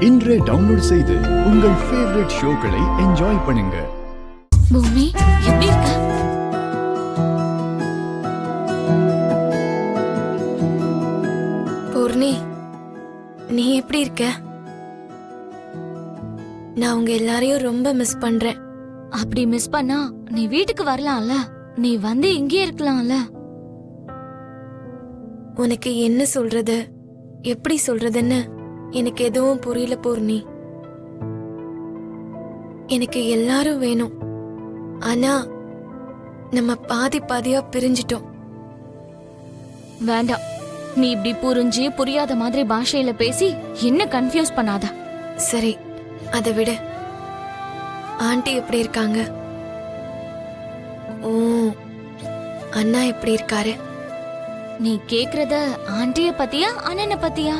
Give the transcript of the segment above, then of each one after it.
இன்றே டவுன்லோட் செய்து உங்கள் ஃபேவரட் ஷோக்களை என்ஜாய் பண்ணுங்க. பூமி எப்படி இருக்க? பூர்ணி, நீ எப்படி இருக்க? நான் உங்க எல்லாரையும் ரொம்ப மிஸ் பண்றேன். அப்படி மிஸ் பண்ணா நீ வீட்டுக்கு வரலாம்ல, நீ வந்து இங்கே இருக்கலாம்ல. உனக்கு என்ன சொல்றது, எப்படி சொல்றதுன்னு எனக்கு எதுவும் புரியல பூர்ணி. எனக்கு எல்லாரும் வேணும், ஆனா நம்ம பாதி பாதியா பிரிஞ்சிட்டோம். வேண்டாம், நீ இப்படி புரிஞ்சு புரியாத மாதிரி பாஷையில பேசி என்ன கன்ஃபியூஸ் பண்ணாத. சரி, அதை விடு. ஆண்டி எப்படி இருக்காங்க? ஓ, அண்ணா எப்படி இருக்காரு? நீ கேக்குறத ஆண்டிய பத்தியா அண்ணனை பத்தியா?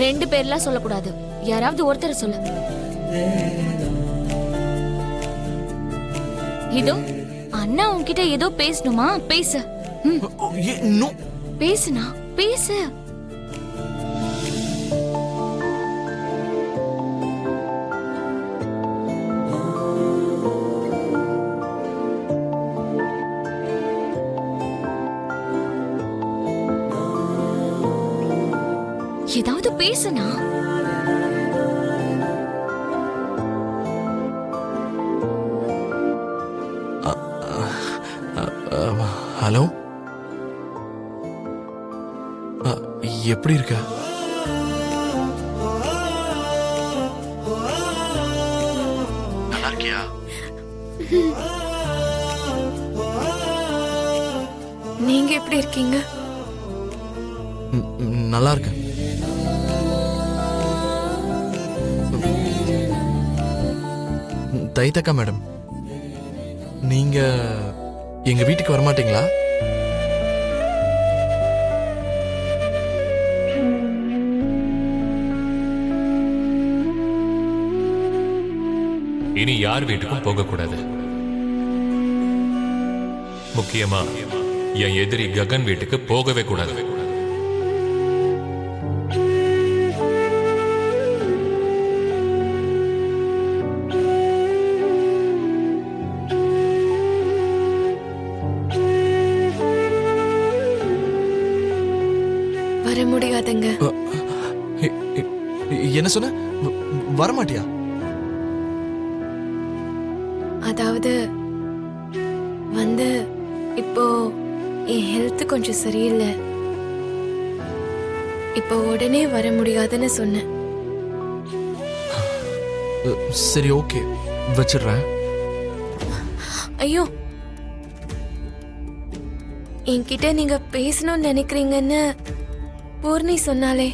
ரெண்டு பேர்லாம் சொல்லக்கூடாது, யாராவது ஒருத்தர் சொல்லு. இதோ அண்ணா உன்கிட்ட ஏதோ பேசணுமா? பேசு. பேசுனா பேசு. ஏதாவது பேசுனா. ஹலோ, எப்படி இருக்க? நல்லா இருக்கியா? நீங்க எப்படி இருக்கீங்க? நல்லா இருக்கேன். தைத்தக்கா மேடம், நீங்க எங்க வீட்டுக்கு வரமாட்டீங்களா? இனி யார் வீட்டுக்கும் போக கூடாது. முக்கியமா என் எதிரி ககன் வீட்டுக்கு போகவே கூடாது. வர முடியாதுங்க. என்ன சொன்ன? வரமாட்டியா? அதாவது வந்து இப்போ என் ஹெல்த் கொஞ்சம் சரியில்லை. இப்போ உடனே வர முடியாதுன்னு சொன்னேன். சரி, ஓகே, வச்சிடுறேன். ஐயோ, என்கிட்ட நீங்க பேசணும்னு நினைக்கிறீங்கன்னு பூர்ணி சொன்னாலே.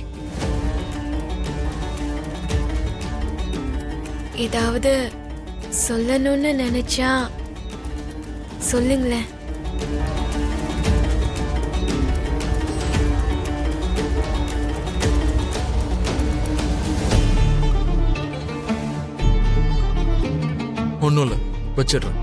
ஏதாவது சொல்லணும்னு நினைச்சா சொல்லுங்களேன். ஒன்றும் இல்லை, வச்சிடுறேன்.